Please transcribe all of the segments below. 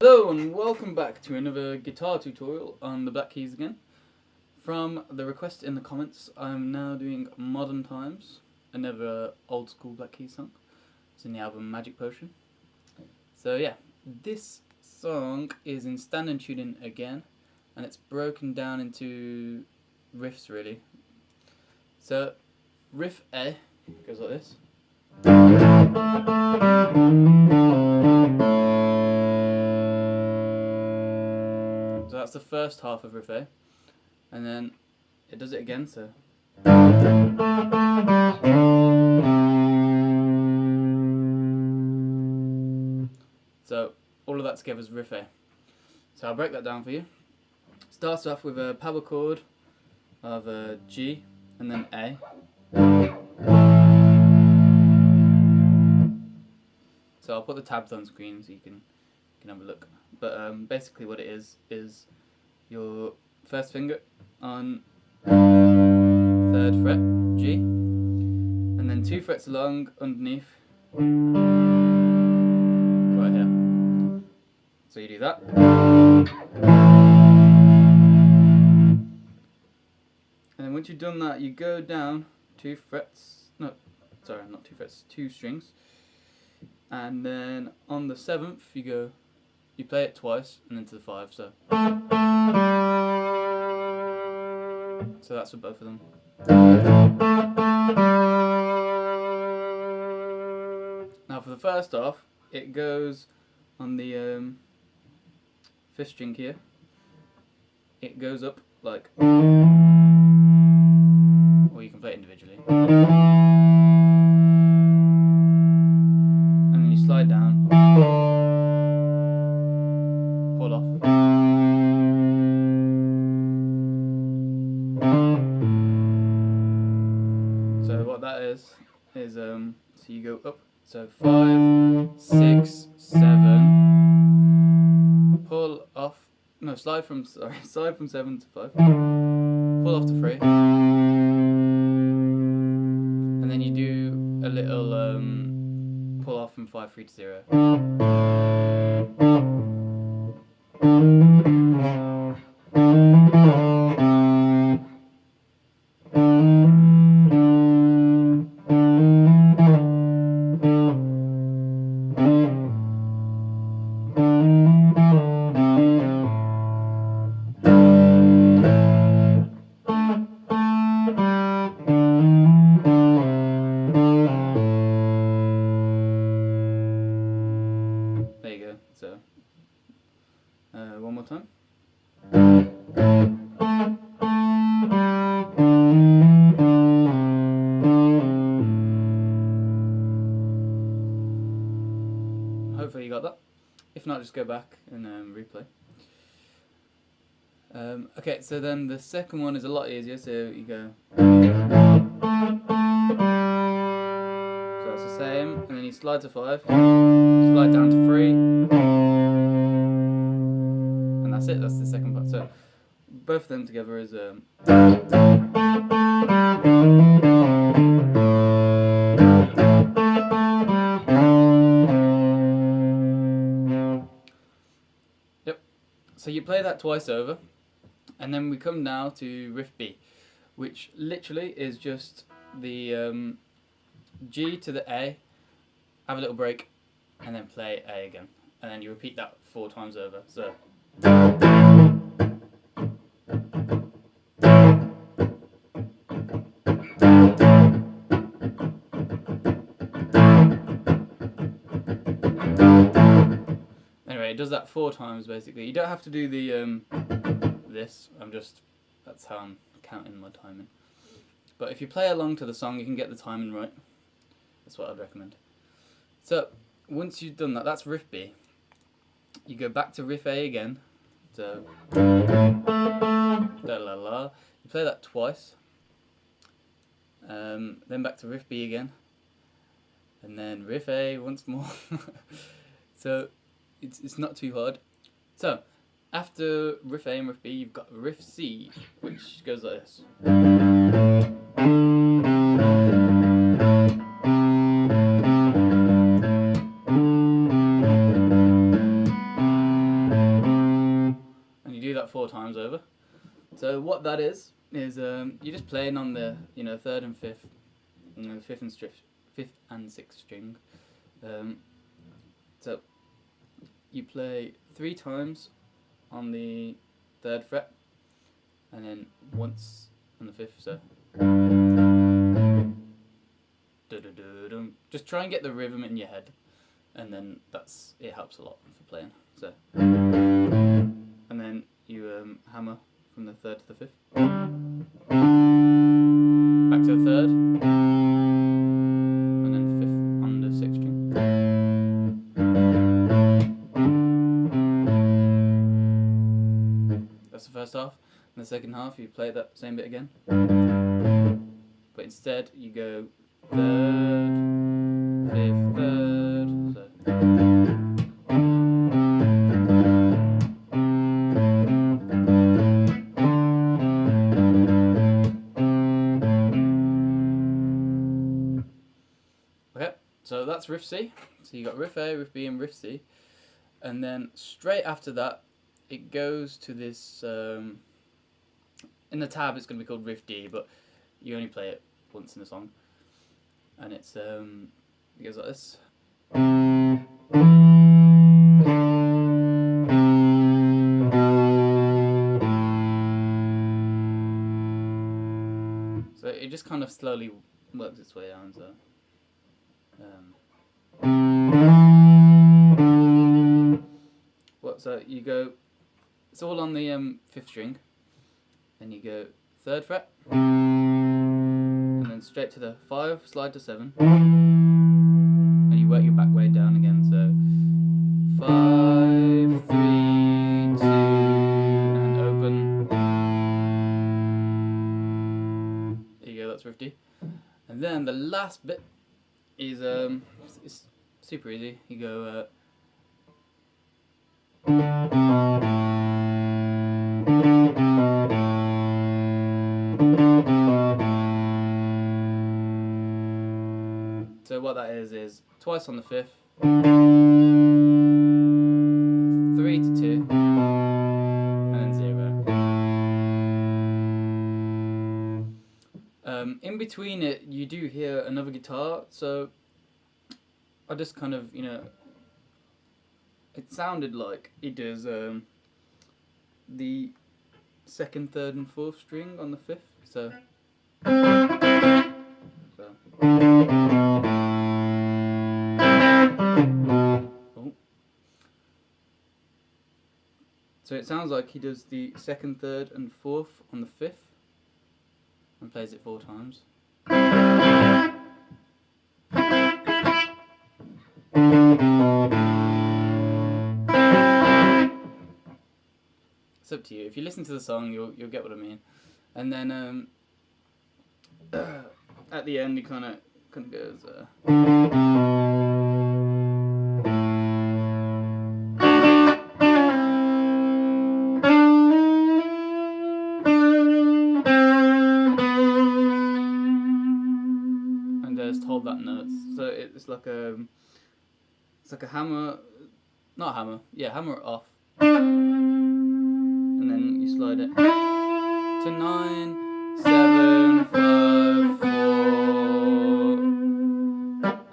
Hello and welcome back to another guitar tutorial on the Black Keys again. From the request in the comments, I'm now doing Modern Times, another old school Black Keys song. It's in the album Magic Potion. So yeah, this song is in standard tuning again, and it's broken down into riffs really. So Riff A goes like this. So that's the first half of Riff A, and then it does it again, so all of that together is Riff A. So I'll break that down for you. Starts off with a power chord of a G and then A. So I'll put the tabs on screen so you can have a look. But basically what it is your first finger on 3rd fret, G, and then 2 frets along underneath, right here. So you do that. And then once you've done that, you go down 2 frets, no, sorry, not 2 frets, 2 strings. And then on the 7th, you play it twice and then to the 5, so that's for both of them. Now for the first half, it goes on the 5th string here. It goes up like, or you can play it individually. And then you slide down, pull off. So what that is so you go up, so 5, 6, 7, pull off, no, slide from 7 to 5, pull off to 3, and then you do a little pull off from 5, 3 to 0. There you go, so one more time. Hopefully you got that. If not, just go back and replay. Okay, so then the second one is a lot easier, so you go. So that's the same, and then you slide to 5, slide down to 3, and that's it, that's the second part. So both of them together is Yep. So you play that twice over, and then we come now to Riff B, which literally is just the G to the A, have a little break, and then play A again, and then you repeat that 4 times over. So anyway, it does that 4 times basically. You don't have to do the this. That's how I'm counting my timing. But if you play along to the song, you can get the timing right. That's what I'd recommend. So once you've done that, that's Riff B. You go back to Riff A again. So da la la. You play that twice. Then back to Riff B again, and then Riff A once more. So it's not too hard. So after Riff A and Riff B, you've got Riff C, which goes like this. what that is you're just playing on the third and fifth, fifth and sixth string. So you play 3 times on the 3rd fret, and then once on the 5th. So just try and get the rhythm in your head, and then it helps a lot for playing. So and then you hammer from the 3rd to the 5th, back to the 3rd, and then 5th on the 6th string. That's the first half. In the second half, you play that same bit again, but instead you go 3rd, 5th, 3rd. So. Okay, so that's Riff C. So you got Riff A, Riff B, and Riff C, and then straight after that, it goes to this. In the tab, it's going to be called Riff D, but you only play it once in the song, and it goes like this. So it just kind of slowly works its way down. So. So you go. It's all on the 5th string. Then you go 3rd fret, and then straight to the 5, slide to 7, and you work your back way down again. So 5, 3, 2, and open. There you go. That's Riff D. And then the last bit is it's super easy. You go. So what that is twice on the 5th, 3 to 2, and then 0. In between it, you do hear another guitar. So I just kind of, it sounded like it does the 2nd, 3rd, and 4th string on the 5th. So. So it sounds like he does the 2nd, 3rd, and 4th on the 5th, and plays it 4 times. It's up to you. If you listen to the song, you'll get what I mean. And then at the end, he kind of goes. Just hold that note. So it's like a hammer, not hammer. Yeah, hammer it off, and then you slide it to 9, 7, 5, 4,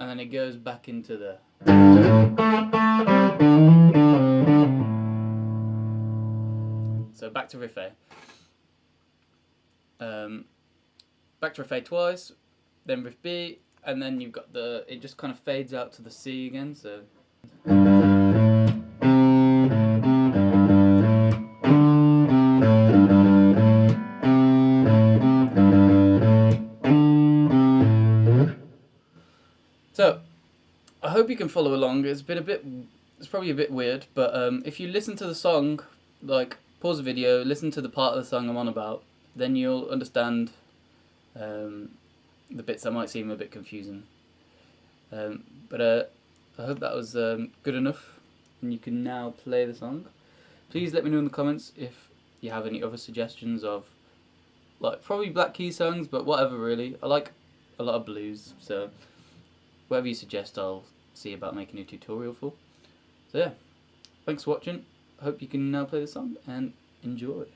and then it goes back into the. So back to Riff A. Back to Riff A twice. Then Riff B, and then you've got it just kind of fades out to the C again, so. So, I hope you can follow along. It's probably a bit weird, but if you listen to the song, like, pause the video, listen to the part of the song I'm on about, then you'll understand the bits that might seem a bit confusing. But I hope that was good enough, and you can now play the song. Please let me know in the comments if you have any other suggestions of, like, probably Black Keys songs, but whatever really. I like a lot of blues, so whatever you suggest I'll see about making a tutorial for. So yeah, thanks for watching. I hope you can now play the song and enjoy.